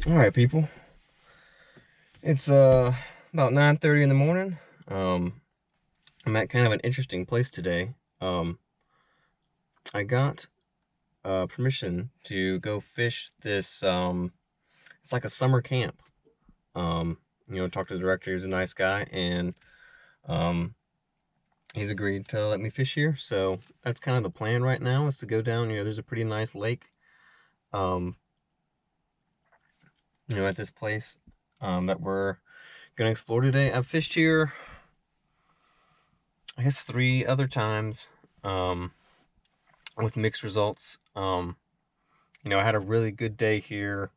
All right, people. It's about 9:30 in the morning. I'm at kind of an interesting place today. I got permission to go fish this. It's like a summer camp. Talk to the director. He's a nice guy, and he's agreed to let me fish here. So that's kind of the plan right now, is to go down. There's a pretty nice lake. At this place that we're gonna explore today. I've fished here, I guess, 3 other times, with mixed results. I had a really good day here.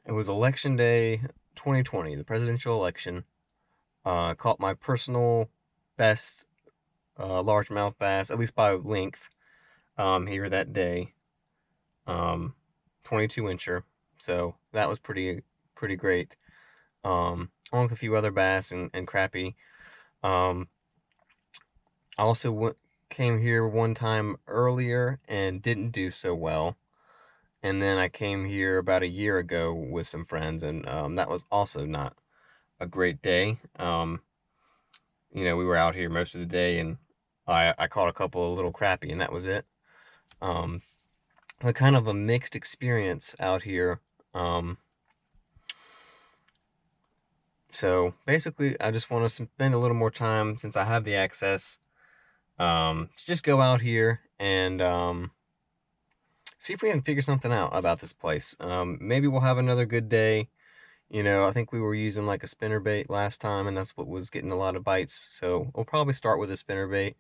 It was election day 2020, the presidential election. Caught my personal best largemouth bass, at least by length, here that day. 22 incher. So that was pretty great. Along with a few other bass and crappie. I also came here one time earlier and didn't do so well. And then I came here about a year ago with some friends, and that was also not a great day. We were out here most of the day, and I caught a couple of little crappie, and that was it. So kind of a mixed experience out here. So basically, I just want to spend a little more time, since I have the access, to just go out here and see if we can figure something out about this place. Maybe we'll have another good day. I think we were using like a spinnerbait last time, and that's what was getting a lot of bites. So we'll probably start with a spinnerbait,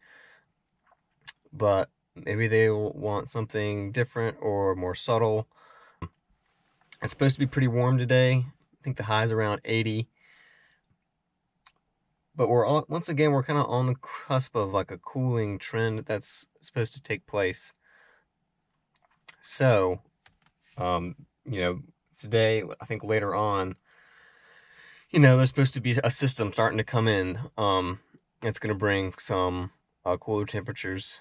but maybe they'll want something different or more subtle. It's supposed to be pretty warm today. I think the high's around 80. But once again, we're kind of on the cusp of like a cooling trend that's supposed to take place. So, today, I think later on, there's supposed to be a system starting to come in. It's going to bring some cooler temperatures.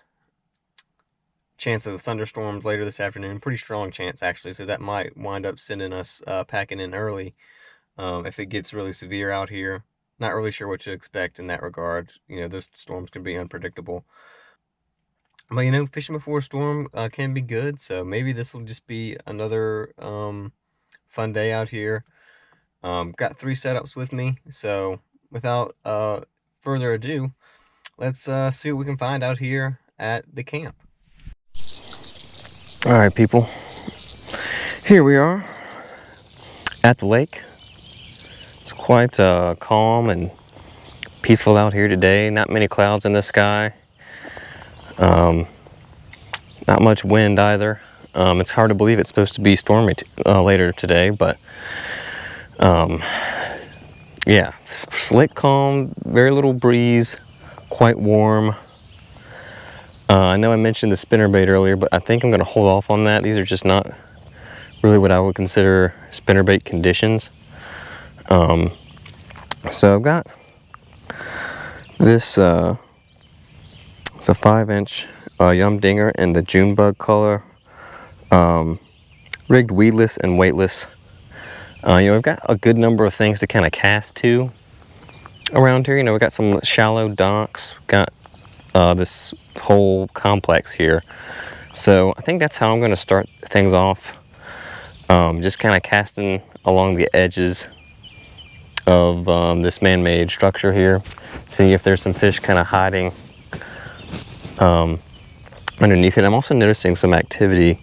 Chance of thunderstorms later this afternoon. Pretty strong chance, actually. So that might wind up sending us packing in early if it gets really severe out here. Not really sure what to expect in that regard. Those storms can be unpredictable. But, fishing before a storm can be good. So maybe this will just be another fun day out here. Got 3 setups with me. So without further ado, let's see what we can find out here at the camp. All right, people. Here we are at the lake. It's quite calm and peaceful out here today. Not many clouds in the sky. Not much wind either. It's hard to believe it's supposed to be stormy later today, but yeah, slick, calm, very little breeze, quite warm. I know I mentioned the spinnerbait earlier, but I think I'm going to hold off on that. These are just not really what I would consider spinnerbait conditions. So I've got this, it's a 5-inch Yum Dinger in the Junebug color, rigged weedless and weightless. I've got a good number of things to kind of cast to around here. We've got some shallow docks, got this whole complex here. So I think that's how I'm going to start things off. Just kind of casting along the edges of this man-made structure here, see if there's some fish kind of hiding underneath it. I'm also noticing some activity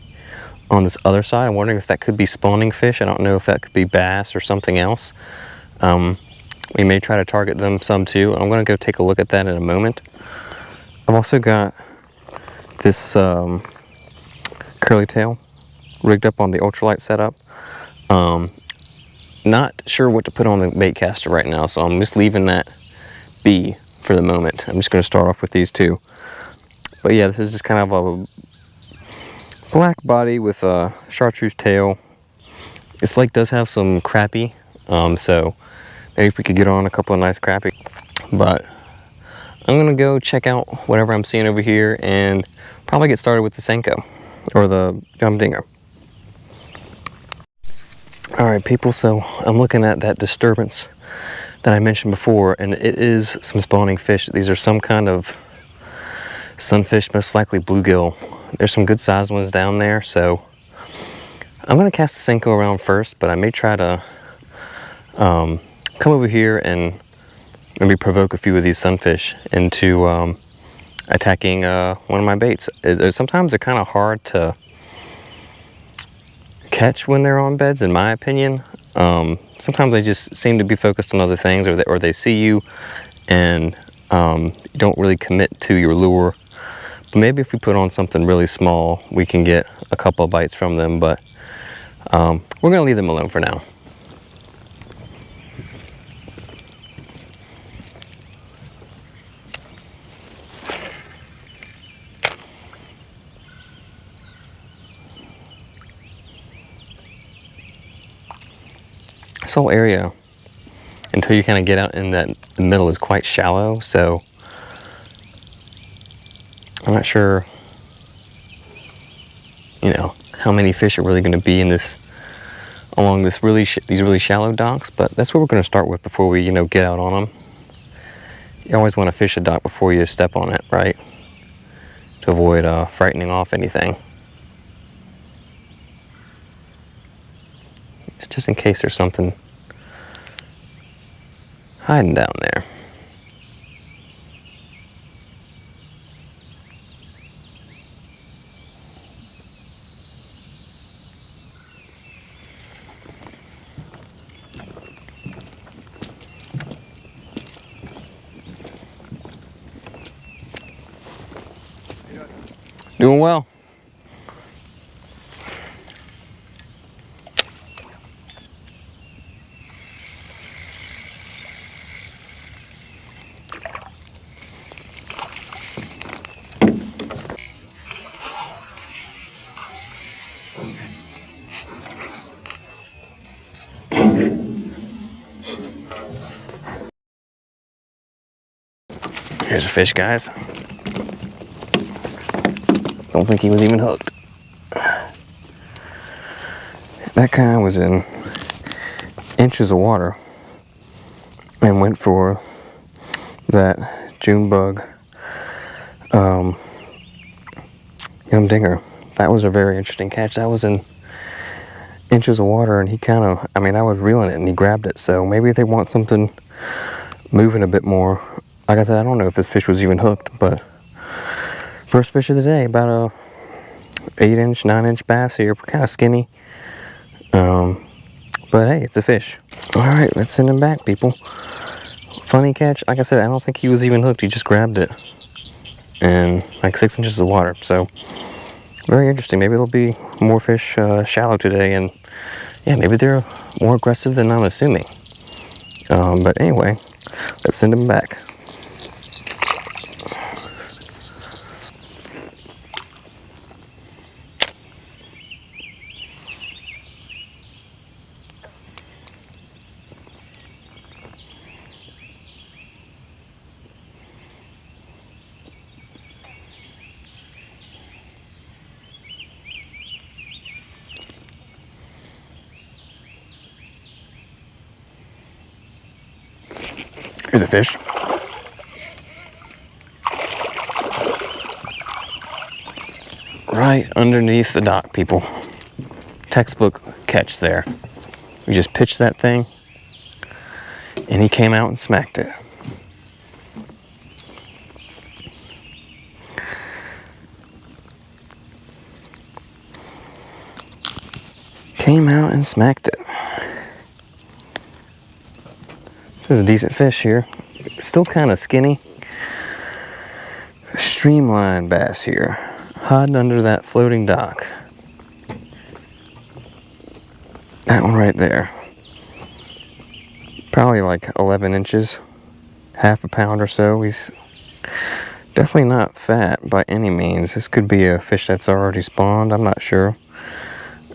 on this other side. I'm wondering if that could be spawning fish. I don't know if that could be bass or something else. We may try to target them some too. I'm going to go take a look at that in a moment. I've also got this curly tail rigged up on the ultralight setup. Not sure what to put on the bait caster right now, so I'm just leaving that be for the moment. I'm just going to start off with these 2. But yeah, this is just kind of a black body with a chartreuse tail. This lake does have some crappie, so maybe if we could get on a couple of nice crappie. But I'm going to go check out whatever I'm seeing over here and probably get started with the Senko, or the Yum Dinger. All right, people, so I'm looking at that disturbance that I mentioned before, and it is some spawning fish. These are some kind of sunfish, most likely bluegill. There's some good sized ones down there, so I'm gonna cast the Senko around first, but I may try to come over here and maybe provoke a few of these sunfish into attacking one of my baits. Sometimes they're kind of hard to catch when they're on beds, in my opinion. Sometimes they just seem to be focused on other things, or they see you and you don't really commit to your lure. But maybe if we put on something really small, we can get a couple of bites from them, but we're gonna leave them alone for now. This whole area, until you kind of get out in that the middle, is quite shallow, so I'm not sure, you know, how many fish are really going to be in this, along this these really shallow docks, but that's what we're going to start with before we, you know, get out on them. You always want to fish a dock before you step on it, right? To avoid frightening off anything. Just in case there's something hiding down there. Doing well. Here's a fish, guys. Don't think he was even hooked. That guy was in inches of water and went for that Junebug young dinger. That was a very interesting catch. That was in inches of water, and he kind of, I mean, I was reeling it and he grabbed it, so maybe they want something moving a bit more. Like I said, I don't know if this fish was even hooked, but first fish of the day, about a 8-inch, 9-inch bass here, kind of skinny. But hey, it's a fish. All right, let's send him back, people. Funny catch. Like I said, I don't think he was even hooked. He just grabbed it. And like 6 inches of water. So very interesting. Maybe there'll be more fish shallow today. And yeah, maybe they're more aggressive than I'm assuming. But anyway, let's send him back. Here's a fish. Right underneath the dock, people. Textbook catch there. We just pitched that thing, and he came out and smacked it. Came out and smacked it. This is a decent fish here. Still kind of skinny. Streamline bass here. Hiding under that floating dock. That one right there. Probably like 11 inches. Half a pound or so. He's definitely not fat by any means. This could be a fish that's already spawned. I'm not sure.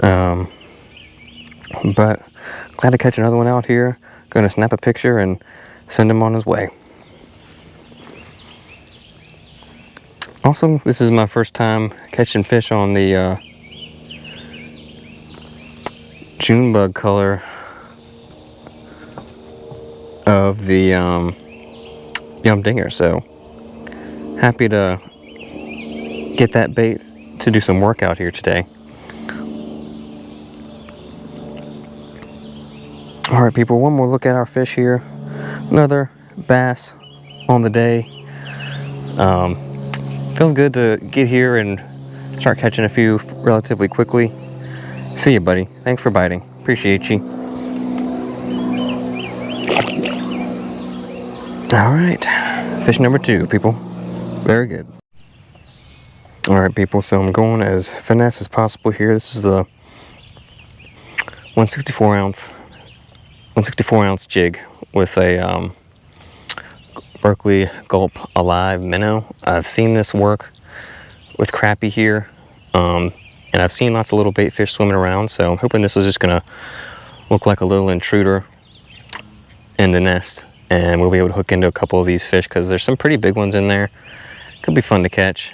But glad to catch another one out here. Gonna snap a picture and send him on his way. Also, this is my first time catching fish on the Junebug color of the Yum Dinger. So happy to get that bait to do some work out here today. All right, people, one more look at our fish here. Another bass on the day. Feels good to get here and start catching a few relatively quickly. See you, buddy. Thanks for biting. Appreciate you. All right, fish number 2, people. Very good. All right, people, so I'm going as finesse as possible here. This is the 164 ounce jig with a Berkeley Gulp Alive minnow. I've seen this work with crappie here, and I've seen lots of little bait fish swimming around, so I'm hoping this is just gonna look like a little intruder in the nest, and we'll be able to hook into a couple of these fish because there's some pretty big ones in there. Could be fun to catch.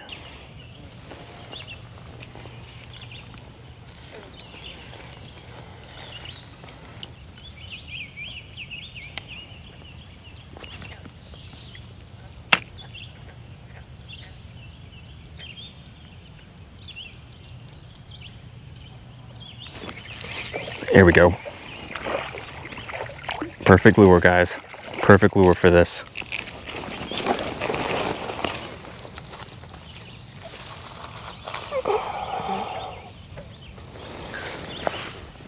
Here we go. Perfect lure, guys. Perfect lure for this.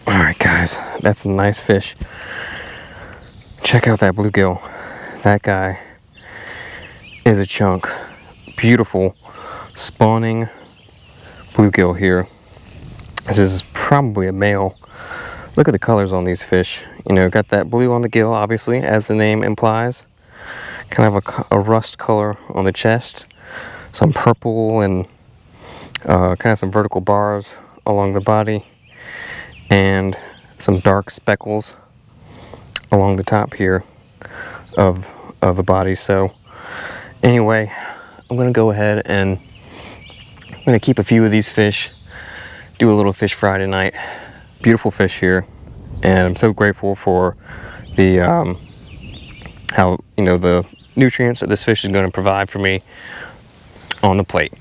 All right, guys, that's a nice fish. Check out that bluegill. That guy is a chunk. Beautiful spawning bluegill here. This is probably a male. Look at the colors on these fish. You know, got that blue on the gill, obviously, as the name implies. Kind of a rust color on the chest. Some purple and kind of some vertical bars along the body. And some dark speckles along the top here of the body. So anyway, I'm going to go ahead and I'm going to keep a few of these fish. Do a little fish fry tonight. Beautiful fish here, and I'm so grateful for the how, you know, the nutrients that this fish is going to provide for me on the plate.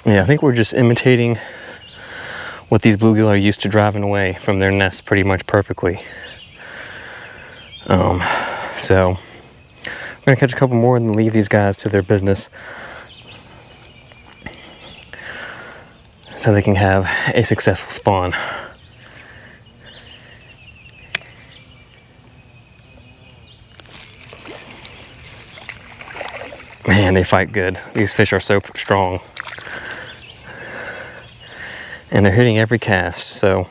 Yeah, I think we're just imitating what these bluegill are used to driving away from their nests pretty much perfectly. So I'm gonna catch a couple more and then leave these guys to their business, so they can have a successful spawn. Man, they fight good. These fish are so strong. And they're hitting every cast, so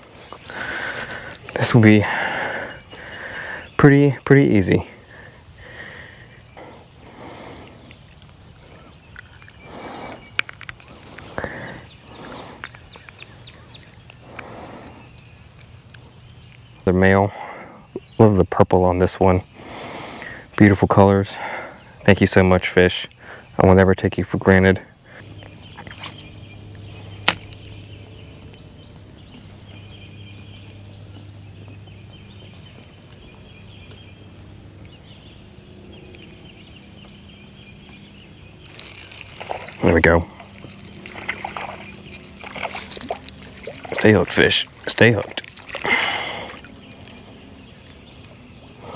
this will be pretty easy. The male. Love the purple on this one. Beautiful colors. Thank you so much, fish. I will never take you for granted. There we go. Stay hooked, fish. Stay hooked.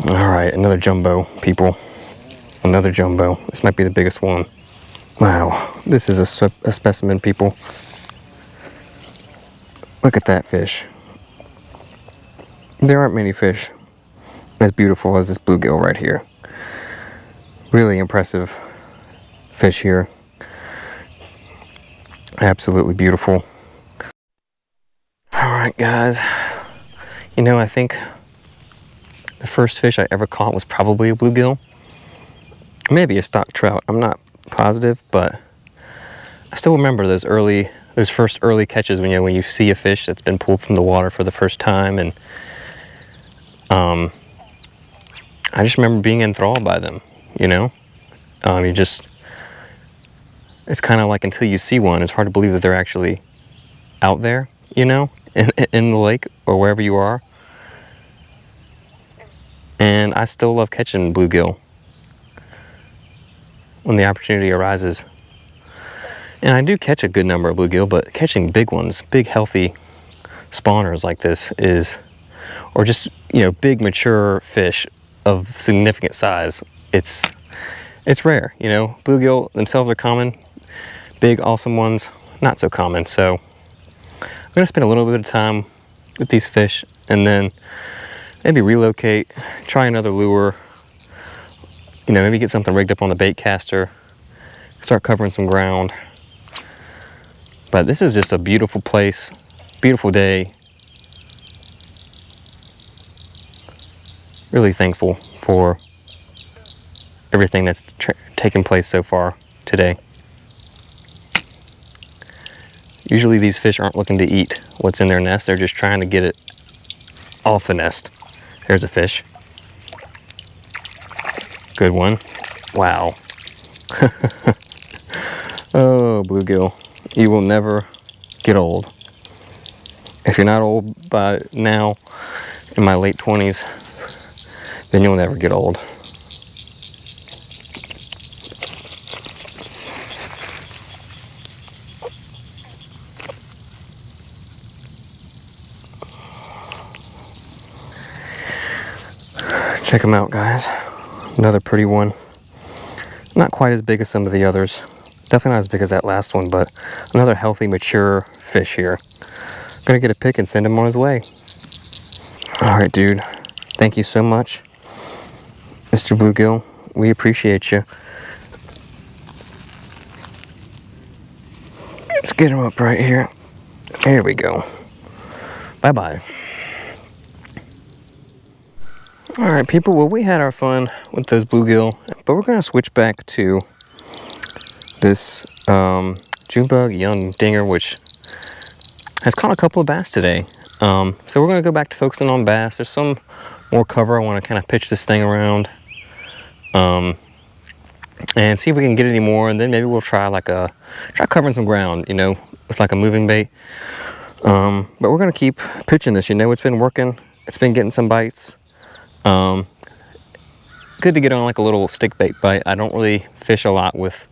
All right, another jumbo, people. Another jumbo. This might be the biggest one. Wow, this is a specimen, people. Look at that fish. There aren't many fish as beautiful as this bluegill right here. Really impressive fish here. Absolutely beautiful. All right, guys. You know, I think the first fish I ever caught was probably a bluegill. Maybe a stock trout. I'm not positive, but I still remember those first early catches when you see a fish that's been pulled from the water for the first time, and I just remember being enthralled by them. You know, it's kind of like until you see one, it's hard to believe that they're actually out there. you know, in the lake or wherever you are. And I still love catching bluegill when the opportunity arises. And I do catch a good number of bluegill, but catching big ones, big healthy spawners like this is, or just, you know, big mature fish of significant size, it's rare, you know. Bluegill themselves are common, big awesome ones not so common. So I'm gonna spend a little bit of time with these fish and then maybe relocate, try another lure, you know, maybe get something rigged up on the bait caster, start covering some ground. But this is just a beautiful place, beautiful day. Really thankful for everything that's taken place so far today. Usually these fish aren't looking to eat what's in their nest, they're just trying to get it off the nest. There's a fish. Good one. Wow. Oh, bluegill, you will never get old. If you're not old by now, in my late 20s, then you'll never get old. Check them out, guys. Another pretty one. Not quite as big as some of the others. Definitely not as big as that last one, but another healthy, mature fish here. I'm gonna get a pic and send him on his way. All right, dude. Thank you so much, Mr. Bluegill. We appreciate you. Let's get him up right here. There we go. Bye-bye. All right, people, well, we had our fun with those bluegill, but we're gonna switch back to this Junebug young dinger, which has caught a couple of bass today. So we're gonna go back to focusing on bass. There's some more cover. I wanna kind of pitch this thing around and see if we can get any more, and then maybe we'll try try covering some ground, you know, with like a moving bait. But we're gonna keep pitching this, you know, it's been working. It's been getting some bites. Good to get on like a little stick bait bite. I don't really fish a lot with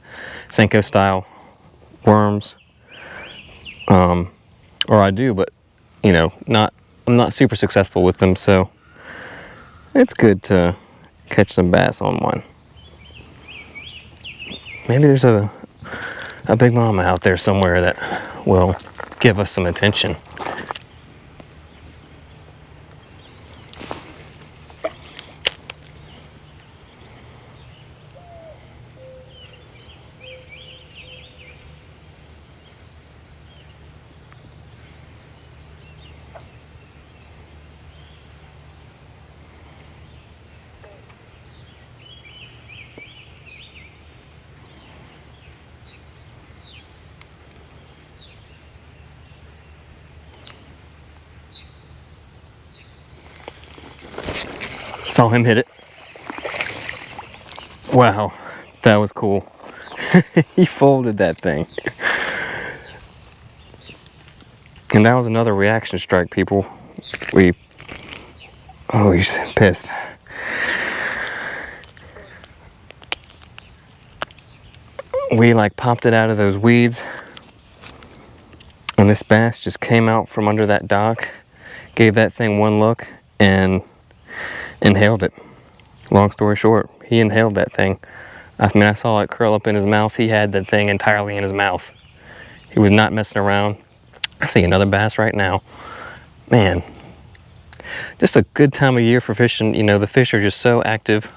Senko style worms, or I do, but you know, I'm not super successful with them, so it's good to catch some bass on one. Maybe there's a big mama out there somewhere that will give us some attention. Saw him hit it. Wow, that was cool. He folded that thing. And that was another reaction strike, people. Oh, he's pissed. We like popped it out of those weeds, and this bass just came out from under that dock, gave that thing one look, and inhaled it. Long story short, he inhaled that thing. I mean, I saw it curl up in his mouth. He had that thing entirely in his mouth. He was not messing around. I see another bass right now. Man, just a good time of year for fishing. You know, the fish are just so active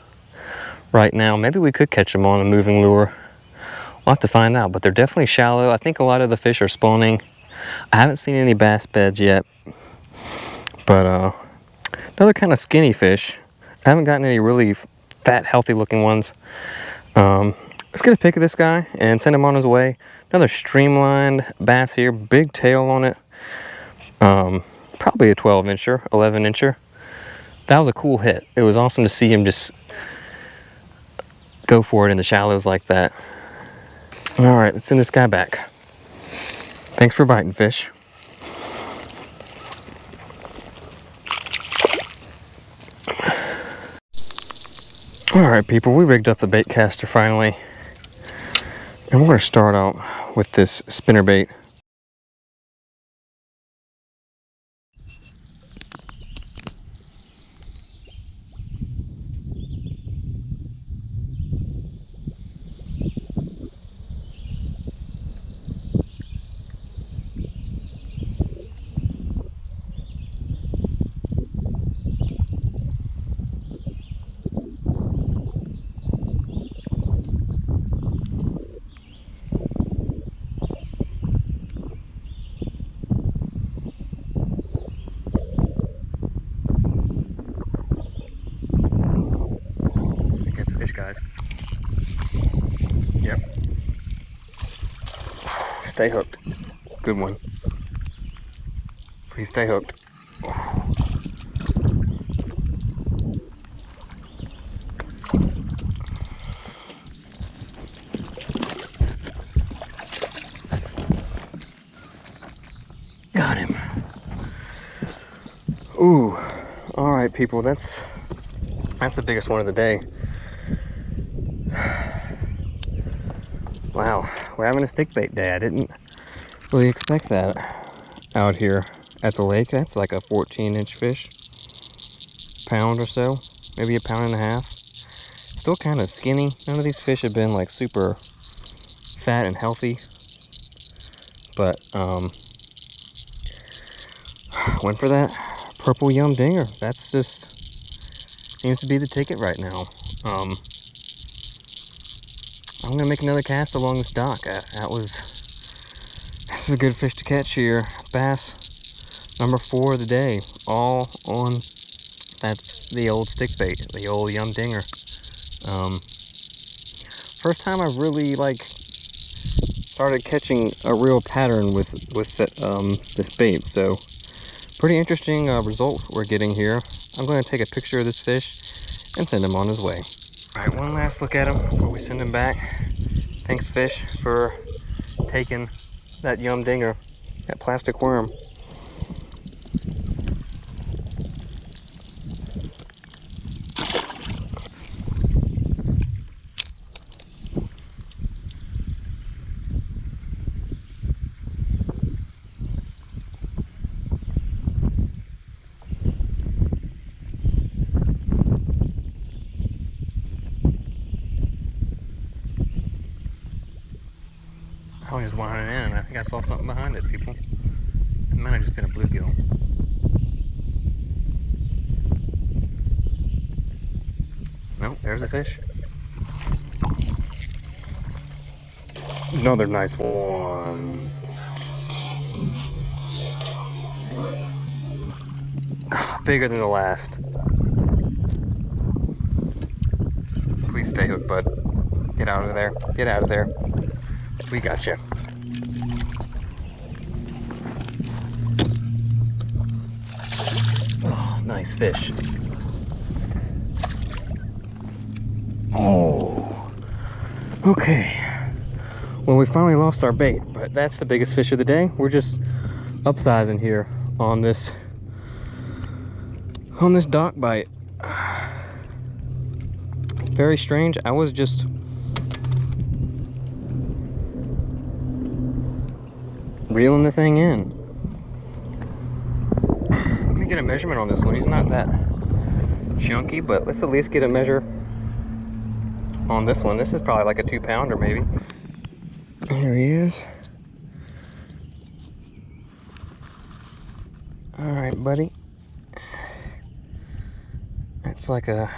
right now. Maybe we could catch them on a moving lure. We'll have to find out, but they're definitely shallow. I think a lot of the fish are spawning. I haven't seen any bass beds yet, but another kind of skinny fish. I haven't gotten any really fat, healthy looking ones. Let's get a pic of this guy and send him on his way. Another streamlined bass here, big tail on it. Probably a 12-incher, 11-incher. That was a cool hit. It was awesome to see him just go for it in the shallows like that. All right, let's send this guy back. Thanks for biting, fish. Alright people, we rigged up the bait caster finally. And we're going to start out with this spinnerbait. Get some fish, guys. Yep. Stay hooked. Good one. Please stay hooked. Got him. Ooh. Alright people, that's the biggest one of the day. Wow, we're having a stick bait day. I didn't really expect that out here at the lake. That's like a 14-inch fish. Pound or so, maybe a pound and a half. Still kind of skinny. None of these fish have been like super fat and healthy. But went for that purple yum dinger. That's just seems to be the ticket right now. I'm gonna make another cast along this dock. This is a good fish to catch here. Bass number 4 of the day, all on the old stick bait, the old yum dinger. First time I've really like started catching a real pattern with this bait, so pretty interesting result we're getting here. I'm going to take a picture of this fish and send him on his way. All right, one last look at him before we send him back. Thanks fish for taking that yum dinger, that plastic worm. I was just winding in and I think I saw something behind it, people. It might have just been a bluegill. Nope, there's a fish. Another nice one. Bigger than the last. Please stay hooked, bud. Get out of there. Get out of there. We got you. Oh, nice fish. Oh. Okay. Well, we finally lost our bait, but that's the biggest fish of the day. We're just upsizing here on this dock bite. It's very strange. I was just reeling the thing in. Let me get a measurement on this one. He's not that chunky, but let's at least get a measure on this one. This is probably like a 2-pounder maybe. There he is. All right, buddy. It's like a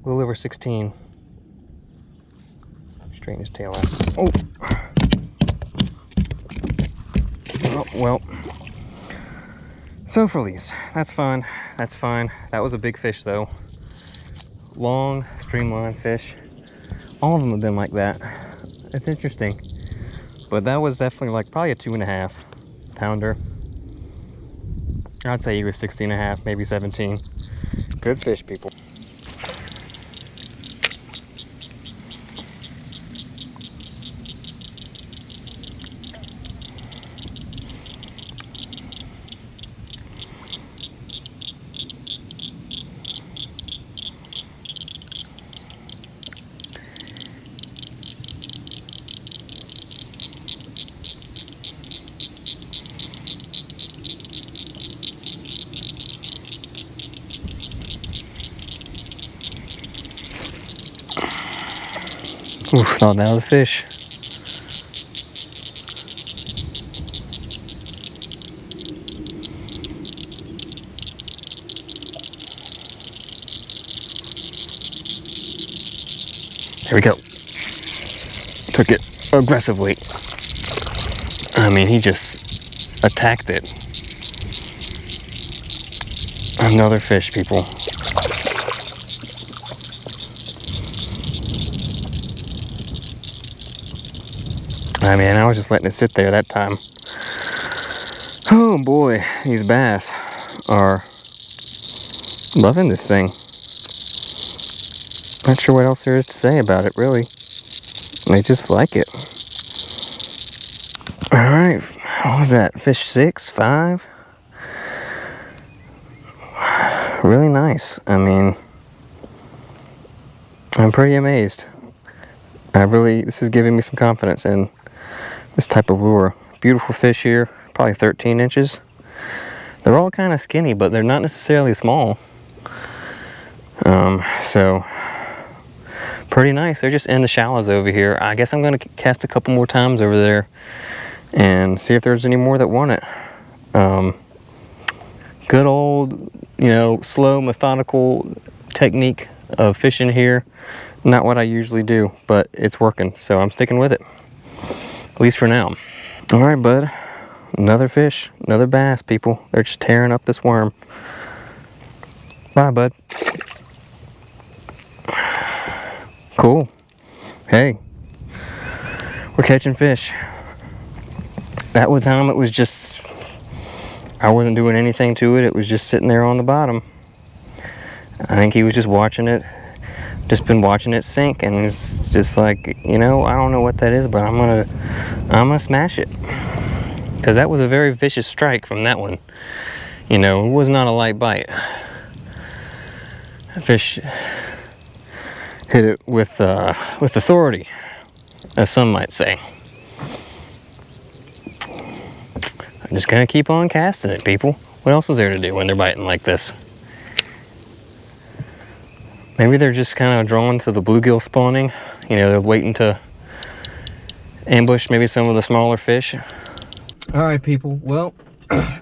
little over 16. Straighten his tail out. Oh. Oh, well. So feliz. That's fine. That's fine. That was a big fish though. Long, streamlined fish. All of them have been like that. It's interesting. But that was definitely like probably a 2.5-pounder. I'd say he was 16.5, maybe 17. Good fish, people. Oof, thought that was a fish. There we go. Took it aggressively. I mean, he just attacked it. Another fish, people. I mean, I was just letting it sit there that time. Oh boy, these bass are loving this thing. Not sure what else there is to say about it, really. They just like it. All right, what was that? Fish 6, 5? Really nice. I mean, I'm pretty amazed. This is giving me some confidence in this type of lure. Beautiful fish here, probably 13 inches. They're all kind of skinny, but they're not necessarily small. So pretty nice. They're just in the shallows over here. I guess I'm going to cast a couple more times over there and see if there's any more that want it. Good old, slow, methodical technique of fishing here. Not what I usually do, but it's working, so I'm sticking with it, at least for now. All right, bud. Another fish, another bass, people. They're just tearing up this worm. Bye, bud. Cool. Hey, we're catching fish. That one time it was just, I wasn't doing anything to it. It was just sitting there on the bottom. I think he was just watching it, just been watching it sink, and it's just like, I don't know what that is, but I'm gonna smash it. Because that was a very vicious strike from that one. It was not a light bite. That fish hit it with authority, as some might say. I'm just gonna keep on casting it, people. What else is there to do when they're biting like this? Maybe they're just kind of drawn to the bluegill spawning. They're waiting to ambush maybe some of the smaller fish. All right, people. Well,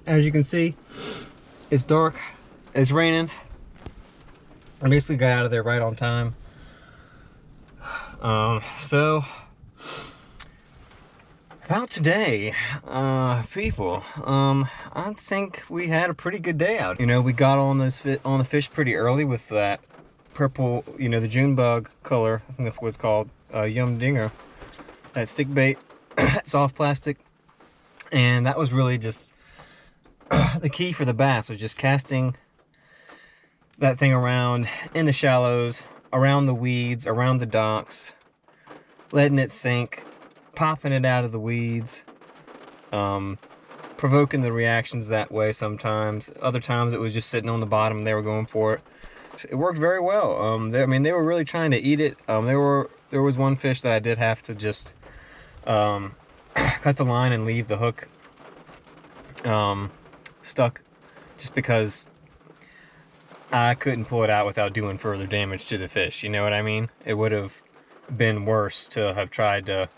as you can see, it's dark. It's raining. I basically got out of there right on time. So about today, people, I think we had a pretty good day out. We got on the fish pretty early with that purple, the Junebug color. I think that's what it's called. Yum dinger. That stick bait, soft plastic. And that was really just the key for the bass, was just casting that thing around in the shallows, around the weeds, around the docks, letting it sink, popping it out of the weeds, provoking the reactions that way sometimes. Other times it was just sitting on the bottom, they were going for it. It worked very well. They were really trying to eat it. There was one fish that I did have to just cut the line and leave the hook stuck, just because I couldn't pull it out without doing further damage to the fish. You know what I mean? It would have been worse to have tried to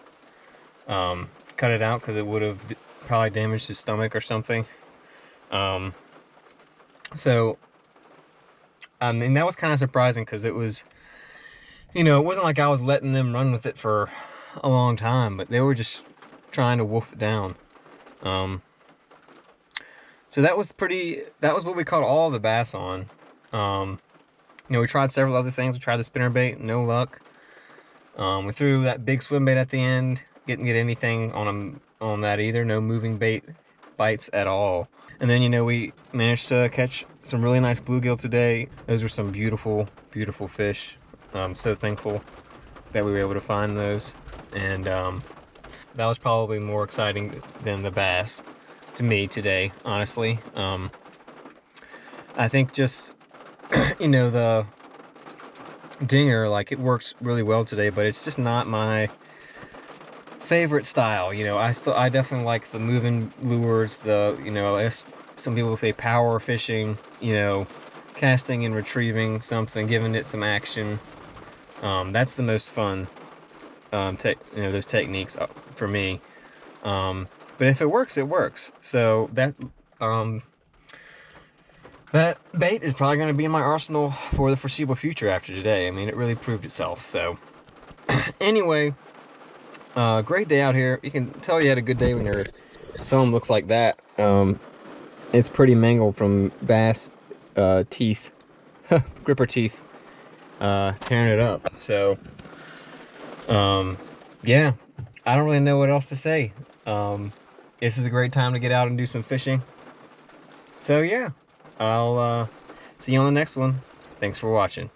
cut it out, because it would have probably damaged his stomach or something. So and that was kind of surprising, because it was, it wasn't like I was letting them run with it for a long time, but they were just trying to wolf it down. So that was what we caught all the bass on. We tried several other things. We tried the spinnerbait, no luck. We threw that big swim bait at the end, didn't get anything on that either. No moving bait bites at all. And then, we managed to catch some really nice bluegill today. Those were some beautiful, beautiful fish. I'm so thankful that we were able to find those. And that was probably more exciting than the bass to me today, honestly. I think just, the dinger, it works really well today, but it's just not my favorite style. I definitely like the moving lures, as some people say, power fishing, casting and retrieving something, giving it some action. That's the most fun those techniques for me. But if it works, it works. So that that bait is probably going to be in my arsenal for the foreseeable future after today. I mean, it really proved itself. So anyway, great day out here. You can tell you had a good day when your thumb looks like that. It's pretty mangled from bass teeth, gripper teeth, tearing it up. So yeah, I don't really know what else to say. This is a great time to get out and do some fishing. So yeah, I'll see you on the next one. Thanks for watching.